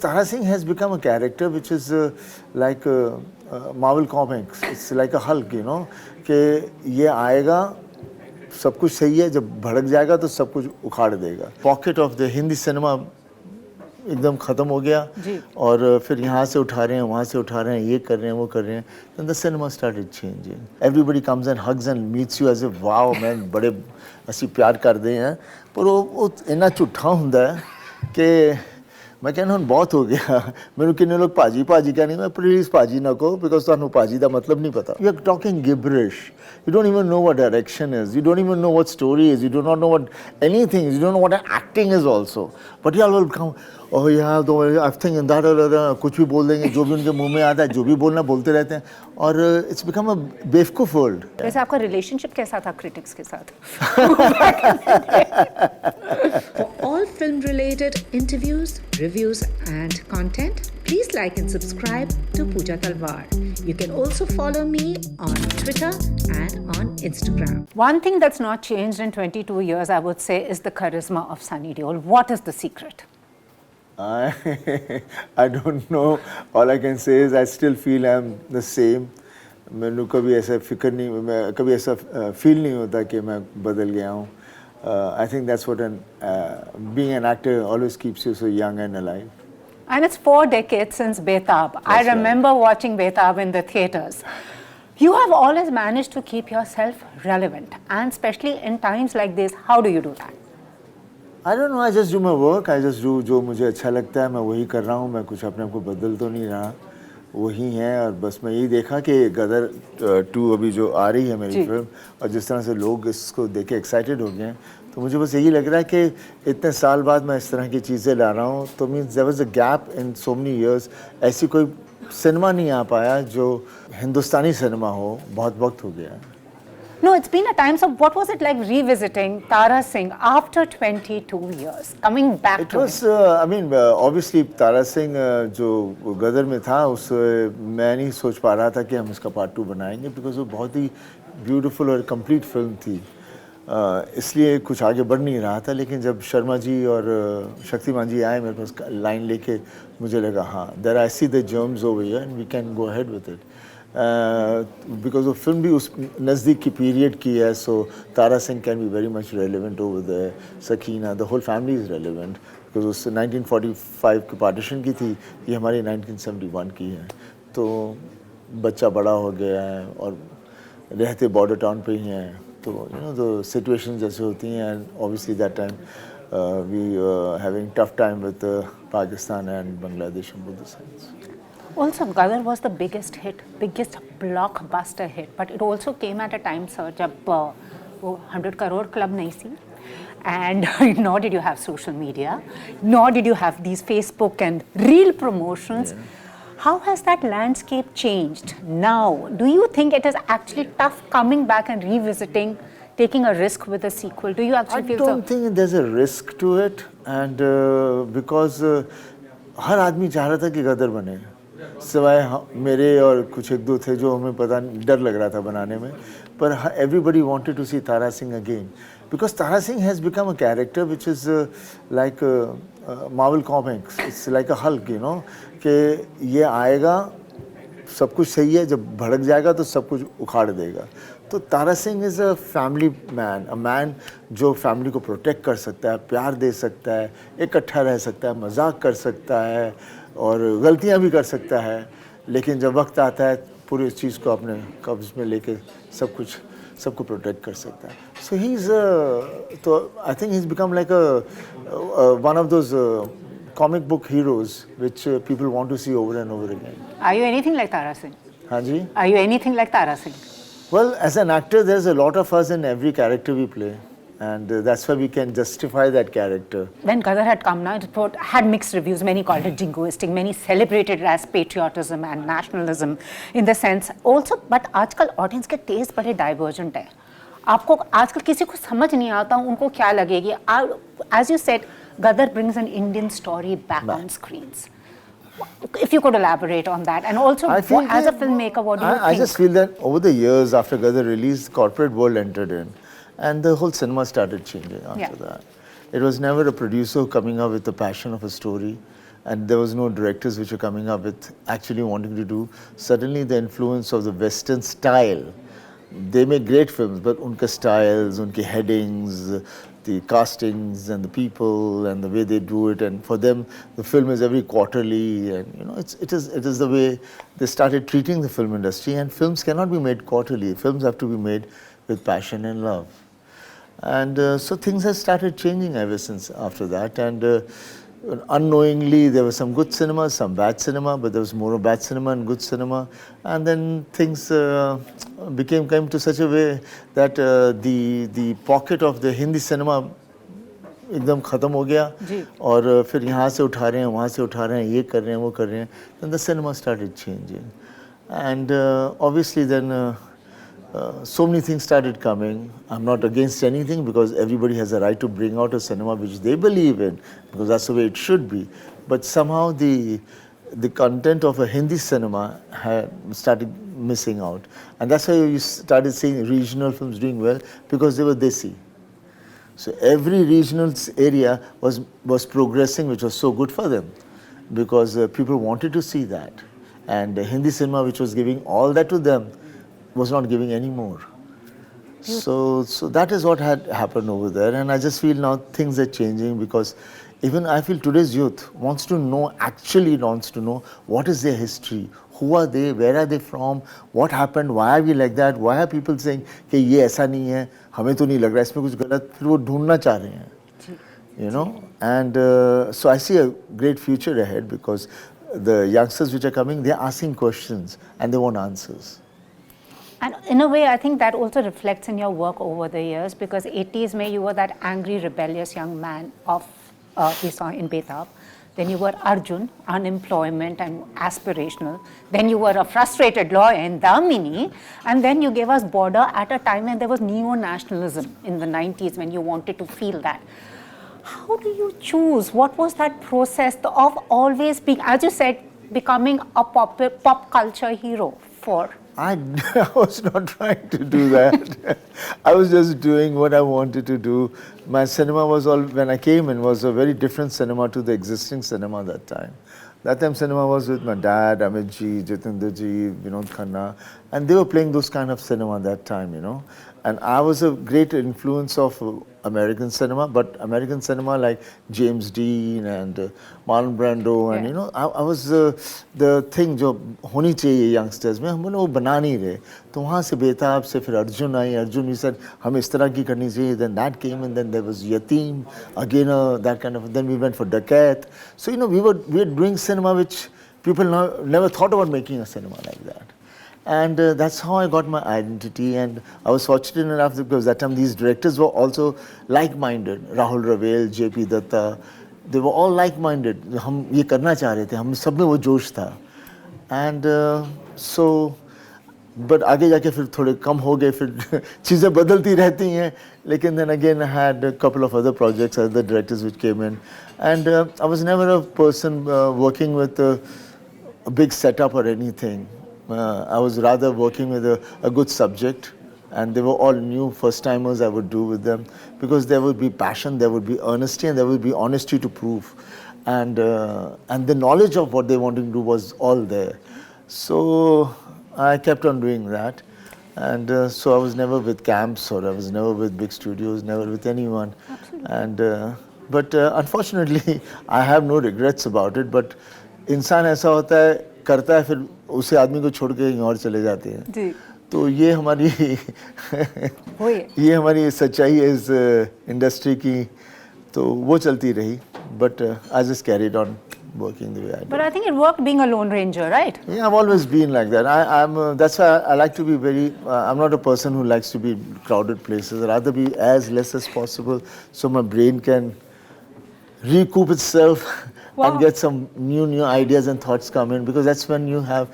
Tara Singh has become a character which is like Marvel comics. It's like a Hulk, you know, कि ये आएगा, सब कुछ सही है, जब भड़क जाएगा तो सब कुछ उखाड़ देगा. Pocket of the Hindi cinema एकदम ख़त्म हो गया और फिर यहाँ से उठा रहे हैं, वहाँ से उठा रहे हैं, ये कर रहे हैं, वो कर रहे हैं. Then the cinema started changing. Everybody comes and hugs and meets you as if wow man, बड़े ਅਸੀਂ प्यार करते हैं. पर वो इतना झूठा ਹੁੰਦਾ है कि मैं कहना हूँ बहुत हो गया. मैंने किन्ने लोग पाजी पाजी कहने मैं प्लीज़ पाजी ना कहो because ਤੁਹਾਨੂੰ पाजी ਦਾ मतलब नहीं पता. You are talking gibberish. You don't even know what direction is. You don't even know what story is. You do not know what anything is. You don't know what acting is also. But y'all will come, oh yeah, I think in that कुछ भी बोल देंगे, जो भी उनके मुंह में आता है, जो भी बोलना बोलते रहते हैं और it's become a बेवकूफ world. वैसे आपका relationship कैसा था critics के साथ? For all film-related interviews, reviews, and content, please like and subscribe to Pooja Talwar. You can also follow me on Twitter and on Instagram. One thing that's not changed in 22 years, I would say, is the charisma of Sunny Deol. What is the secret? I don't know. All I can say is I still feel I'm the same. मैंने कभी ऐसा फिक्र नहीं, मैं कभी ऐसा feel नहीं होता कि मैं बदल गया हूँ. I think that's what being an actor always keeps you so young and alive. And it's 4 decades since Betab. I remember watching Betab in the theatres. You have always managed to keep yourself relevant, and especially in times like this, how do you do that? I don't know, I just do my work, I just do जो मुझे अच्छा लगता है, मैं वही कर रहा हूँ, मैं कुछ अपने आप को बदल तो नहीं रहा, वही है. और बस मैं यही देखा कि गदर 2 अभी जो आ रही है मेरी फिल्म और जिस तरह से लोग इसको देख के एक्साइटेड हो गए हैं, तो मुझे बस यही लग रहा है कि इतने साल बाद मैं इस तरह की चीज़ें ला रहा हूँ, तो means there was a gap in so many years. ऐसी कोई सिनेमा नहीं आ पाया जो हिंदुस्तानी सिनेमा हो, बहुत वक्त हो गया. No, it's been a time. So what was it like revisiting Tara Singh after 22 years, coming back to it? It was, I mean, obviously Tara Singh जो गदर में था, उस मैं नहीं सोच पा रहा था कि हम इसका पार्ट 2 बनाएंगे, because वो बहुत ही ब्यूटीफुल और कंप्लीट फिल्म थी. इसलिए कुछ आगे बढ़ नहीं रहा था. लेकिन जब शर्मा जी और शक्तिमान जी आए मेरे पास लाइन लेके, मुझे लगा हाँ, there I see the germs over here and we can go ahead with it. Because वो फिल्म भी उस नज़दीक की पीरियड की है, so Tara Singh can be very much relevant over there. Sakina, the whole family is relevant because उस 1945 की partition की थी, ये हमारी 1971 की है. तो बच्चा बड़ा हो गया है और रहते बॉर्डर टाउन पे ही हैं, तो you know the situations जैसे होती हैं, and obviously that time we having tough time with Pakistan and Bangladesh on both sides. Also, Gadar was the biggest hit, biggest blockbuster hit, but it also came at a time, sir, जब वो 100 crore club नहीं थी, and nor did you have social media, nor did you have these Facebook and reel promotions. Yeah. How has that landscape changed now? Do you think it is actually tough coming back and revisiting, taking a risk with a sequel? Do you actually feel so? I don't think there's a risk to it, and because हर आदमी चाह रहा था कि गदर बने, सिवाय मेरे और कुछ एक दो थे जो हमें पता डर लग रहा था बनाने में. पर everybody wanted to see Tara Singh again because Tara Singh has become a character which is like Marvel comics. It's like a Hulk, you know, कि ये आएगा, सब कुछ सही है, जब भड़क जाएगा तो सब कुछ उखाड़ देगा. तो Tara Singh is a family man, a man जो फैमिली को प्रोटेक्ट कर सकता है, प्यार दे सकता है, इकट्ठा रह सकता है, मजाक कर सकता है और गलतियां भी कर सकता है, लेकिन जब वक्त आता है पूरी इस चीज़ को अपने कब्ज़ में लेके सब कुछ सबको प्रोटेक्ट कर सकता है. सो ही इज़ तो I think he is become like one of those comic book heroes which people want to see over and over again. Are you anything like Tara Singh? हाँ जी. Are you anything like Tara Singh? Well, as an actor, there's a lot of us in every character we play, and that's why we can justify that character. When Gadar had come now, it had mixed reviews. Many called it jingoistic, many celebrated it as patriotism and nationalism in the sense. Also, but आजकल audience के taste बड़े divergent है. आपको आजकल किसी को समझ नहीं आता उनको क्या लगेगी. As you said, Gadar brings an Indian story back on screens. If you could elaborate on that, and also as a filmmaker, what do you think? I just feel that over the years after Gadar released, corporate world entered in, and the whole cinema started changing after that. It was never a producer coming up with the passion of a story. and there was no directors which were coming up with actually wanting to do. Suddenly the influence of the Western style, they make great films, but unka styles, unke headings, the castings and the people and the way they do it, and for them the film is every quarterly, and you know it is the way they started treating the film industry. And films cannot be made quarterly. Films have to be made with passion and love. And so things have started changing ever since after that. And unknowingly there was some good cinema, some bad cinema, but there was more of bad cinema and good cinema. And then things came to such a way that the pocket of the Hindi cinema एकदम ख़त्म हो गया और फिर यहाँ से उठा रहे हैं, वहाँ से उठा रहे हैं, ये कर रहे हैं, वो कर रहे हैं. Then the cinema started changing. And obviously then so many things started coming. I'm not against anything because everybody has a right to bring out a cinema which they believe in, because that's the way it should be. But somehow the content of a Hindi cinema had started missing out. And that's why you started seeing regional films doing well, because they were desi. So every regional area was progressing, which was so good for them, because people wanted to see that. And Hindi cinema, which was giving all that to them, was not giving any more. So that is what had happened over there. And I just feel now things are changing, because even I feel today's youth actually wants to know what is their history, who are they, where are they from, what happened, why are we like that, why are people saying कि ये ऐसा नहीं है, हमें तो नहीं लग रहा इसमें कुछ गलत, फिर वो ढूंढना चाह रहे हैं, you know. And so I see a great future ahead, because the youngsters which are coming, they are asking questions and they want answers. And in a way, I think that also reflects in your work over the years, because 80s mein you were that angry, rebellious young man of we saw in Betab. Then you were Arjun, unemployment and aspirational. Then you were a frustrated lawyer in Damini. And then you gave us Border at a time when there was neo-nationalism in the 90s, when you wanted to feel that. How do you choose? What was that process of always being, as you said, becoming a pop culture hero for? I was not trying to do that. I was just doing what I wanted to do. My cinema was when I came in, was a very different cinema to the existing cinema that time. That time cinema was with my dad, Amit ji, Jitendra ji, Vinod Khanna, and they were playing those kind of cinema that time, you know. And I was a great influence of American cinema, but American cinema like James Dean and Marlon Brando, and you know, I was the thing जो होनी चाहिए youngsters में, हम बोले वो बना नहीं रहे. तो वहाँ से बेताब से फिर अर्जुन आई. Arjun, we said हम इस तरह की करनी चाहिए. Then that came, and then there was Yatim, again that kind of. Then we went for Dakat. So you know, we were doing cinema which people never thought about making a cinema like that. And that's how I got my identity. And I was fortunate enough, because that time these directors were also like-minded. Rahul Ravel, J.P. Datta, they were all like-minded. हम ये करना चाह रहे थे, हम सब में वो जोश था. And so, but आगे जाके फिर थोड़े कम हो गए, फिर चीज़ें बदलती रहती हैं. लेकिन then again I had a couple of other projects, other directors which came in. And I was never a person working with a big setup or anything. I was rather working with a good subject, and they were all new first-timers. I would do with them, because there would be passion, there would be earnesty, and there would be honesty to prove, and the knowledge of what they wanted to do was all there. So I kept on doing that, and so I was never with camps, or I was never with big studios, never with anyone. Absolutely. And but unfortunately, I have no regrets about it. But इंसान ऐसा होता है, करता है, फिर उसे आदमी को छोड़ के कहीं और चले जाते हैं. जी. तो ये हमारी ये हमारी सच्चाई है इस इंडस्ट्री की. तो वो चलती रही. But I just carried on working the way I did. But I think it worked being a lone ranger, right? Yeah, I've always been like that. I'm that's why I like to be very. I'm not a person who likes to be in crowded places. I'd rather be as less as possible, so my brain can recoup itself. Wow. And get some new ideas and thoughts come in, because that's when you have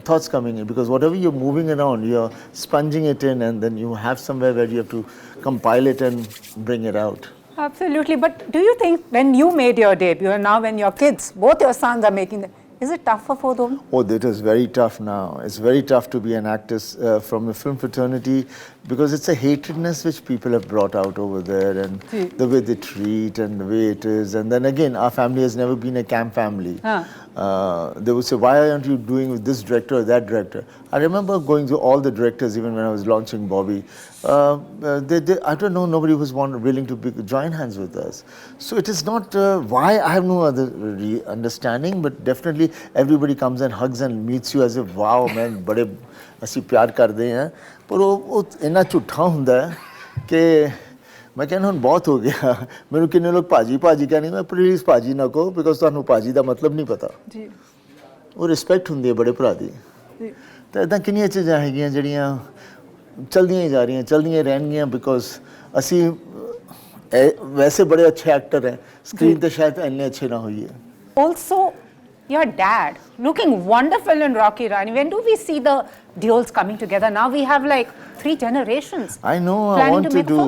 thoughts coming in, because whatever you're moving around, you're sponging it in, and then you have somewhere where you have to compile it and bring it out. Absolutely. But do you think when you made your debut, and now when your kids, both your sons are making Is it tougher for them? Oh, that is very tough now. It's very tough to be an actress from the film fraternity because it's a hatredness which people have brought out over there and the way they treat and the way it is. And then again, our family has never been a camp family. They would say, why aren't you doing with this director or that director? I remember going to all the directors even when I was launching Bobby. I don't know, nobody was willing to join hands with us. So it is not why, I have no other understanding, but definitely everybody comes and hugs and meets you as if, wow, man, बड़े ਅਸੀਂ प्यार करते हैं. पर वो इतना झूठा ਹੁੰਦਾ है कि मैं कहना ਹੁਣ बहुत हो गया. ਮੈਨੂੰ ਕਿੰਨੇ ਲੋਕ ਭਾਜੀ कहने मैं प्लीज़ ਭਾਜੀ ना कहो because ਤੁਹਾਨੂੰ ਭਾਜੀ ਦਾ मतलब नहीं पता. ਜੀ ਉਹ ਰਿਸਪੈਕਟ ਹੁੰਦੀ ਹੈ ਬੜੇ ਭਰਾ ਦੀ. ਤਾਂ ਇਦਾਂ ਕਿੰਨੀਆਂ ਚੀਜ਼ਾਂ ਹੈਗੀਆਂ ਜਿਹੜੀਆਂ ਚਲਦੀਆਂ ਹੀ ਜਾ ਰਹੀਆਂ ਚਲਦੀਆਂ ਰਹਿਣਗੀਆਂ ਬਿਕੋਜ਼ ਅਸੀਂ ਵੈਸੇ ਬੜੇ ਅੱਛੇ ਐਕਟਰ हैं ਸਕਰੀਨ ਤੇ ਸ਼ਾਇਦ ਇੰਨੇ ਅੱਛੇ ਨਾ ਹੋਈਏ. Also, your dad looking wonderful in Rocky Rani. When do we see the Deols coming together? Now we have like 3 generations. I know. I want to do.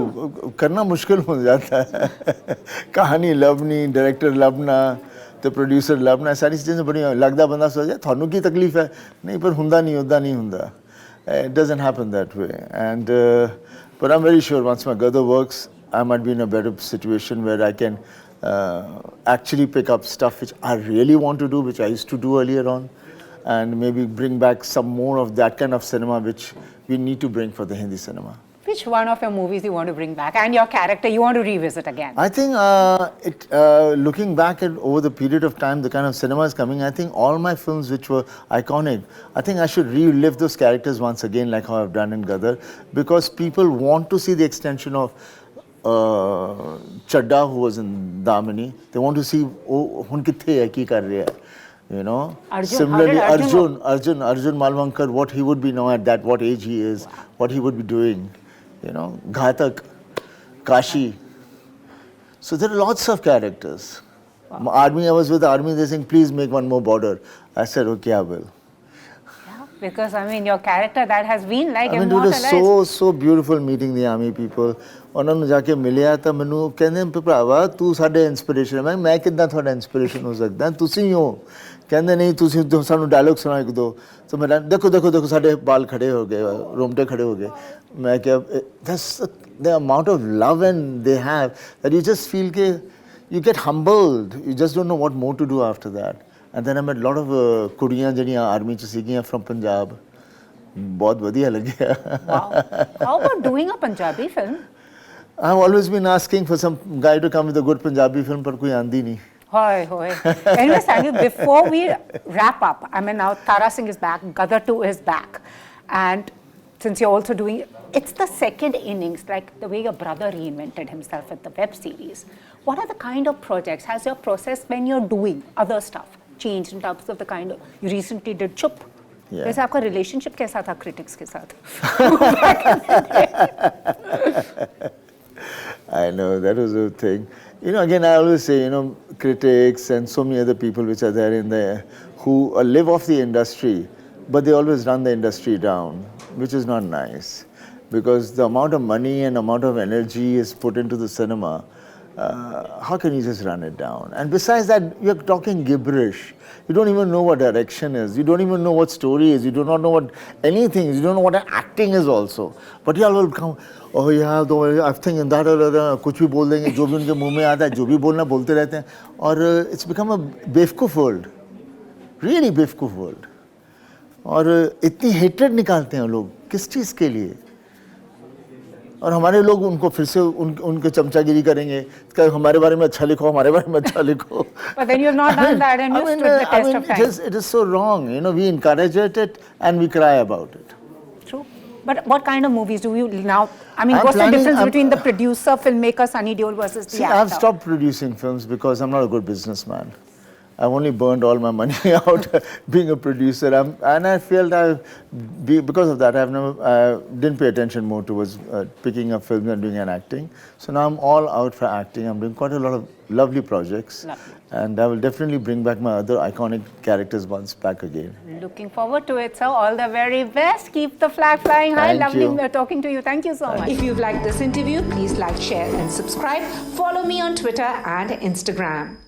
करना मुश्किल हो जाता है. कहानी लवनी, डायरेक्टर लवना, तो प्रोड्यूसर लवना, सारी चीज़ें बड़ी लगता बंदा सोचे थानू की तकलीफ है नहीं पर हुंदा नहीं उदा नहीं हुंदा. It doesn't happen that way. And but I'm very sure once my Gadar works, I might be in a better situation where I can actually pick up stuff which I really want to do, which I used to do earlier on, and maybe bring back some more of that kind of cinema which we need to bring for the Hindi cinema. Which one of your movies you want to bring back and your character you want to revisit again? I think looking back at over the period of time, the kind of cinema is coming, I think all my films which were iconic, I think I should relive those characters once again like how I've done in Gadar, because people want to see the extension of Chadda, who was in Damini. They want to see hun kithe hai ki kar raha hai, you know. Similarly Arjun Malvankar, what he would be now at that what age he is, what he would be doing, you know. Ghatak, Kashi. So there are lots of characters. Army, I was with the army, they saying please make one more border. I said okay, I will. Because I mean your character that has been like immortalized. It was so beautiful meeting the army people. ਉਹਨਾਂ ਨੂੰ ਜਾ ਕੇ ਮਿਲਿਆ ਤਾਂ ਮੈਨੂੰ ਕਹਿੰਦੇ ਭਰਾਵਾ ਤੂੰ ਸਾਡੇ ਇੰਸਪੀਰੇਸ਼ਨ ਹੈ. ਮੈਂ ਕਿੱਦਾਂ ਤੁਹਾਡਾ ਇੰਸਪੀਰੇਸ਼ਨ ਹੋ ਸਕਦਾ, ਤੁਸੀਂ ਹੋ. ਕਹਿੰਦੇ ਨਹੀਂ ਤੁਸੀਂ ਸਾਨੂੰ ਡਾਇਲੌਗ ਸੁਣਾ ਇੱਕ ਦੋ. ਤਾਂ ਮੇਰਾ ਦੇਖੋ ਸਾਡੇ ਬਾਲ ਖੜੇ ਹੋ ਗਏ, ਰੋਮਟੇ ਖੜੇ ਹੋ ਗਏ. ਮੈਂ ਕਿਹਾ that's the amount of love and they have that you just feel ਕਿ you get humbled, you just don't know what more to do after that. And then I met a lot of ਕੁੜੀਆਂ ਜਿਹੜੀਆਂ army ਚ ਸੀਗੀਆਂ from Punjab. ਬਹੁਤ ਵਧੀਆ ਲੱਗਿਆ. Wow. How about doing a Punjabi film? I've always been asking for some guy to come with a good Punjabi film, पर कोई आंदी नहीं. Hoy. Anyway, Sanghi, before we wrap up, I mean now Tara Singh is back, Gadar 2 is back, and since you're also doing, it's the second innings, like the way your brother reinvented himself with the web series. What are the kind of projects? Has your process when you're doing other stuff changed in terms of the kind of, you recently did Chup. वैसे आपका relationship कैसा था critics के साथ? I know, that was the thing. You know, again, I always say, you know, critics and so many other people which are there in there who live off the industry, but they always run the industry down, which is not nice. Because the amount of money and amount of energy is put into the cinema, how can you just run it down? And besides that, you're talking gibberish. You don't even know what direction is. You don't even know what story is. You do not know what anything is. You don't know what acting is also. But you all will come, oh yeah, I think in that कुछ भी बोल देंगे, जो भी उनके मुंह में आता है, जो भी बोलना बोलते रहते हैं. और it's become a बेवकूफ world. Really बेवकूफ world. और इतनी hatred निकालते हैं लोग किस चीज़ के लिए? और हमारे लोग उनको फिर से उनके चमचागिरी करेंगे कि हमारे बारे में अच्छा लिखो, हमारे बारे में अच्छा लिखो. But then you have not done that and you stood the test of time. It is so wrong. You know, we encourage it and we cry about it. True. But what kind of movies do you now? I mean, what's the difference between the producer, filmmaker, Sunny Deol versus the actor? I've stopped producing films because I'm not a good businessman. I've only burned all my money out being a producer, and I felt because of that, I didn't pay attention more towards picking up films and doing an acting. So now I'm all out for acting. I'm doing quite a lot of lovely projects, and I will definitely bring back my other iconic characters once back again. Looking forward to it, sir. All the very best. Keep the flag flying high. Lovely talking to you. Thank you so much. If you've liked this interview, please like, share, and subscribe. Follow me on Twitter and Instagram.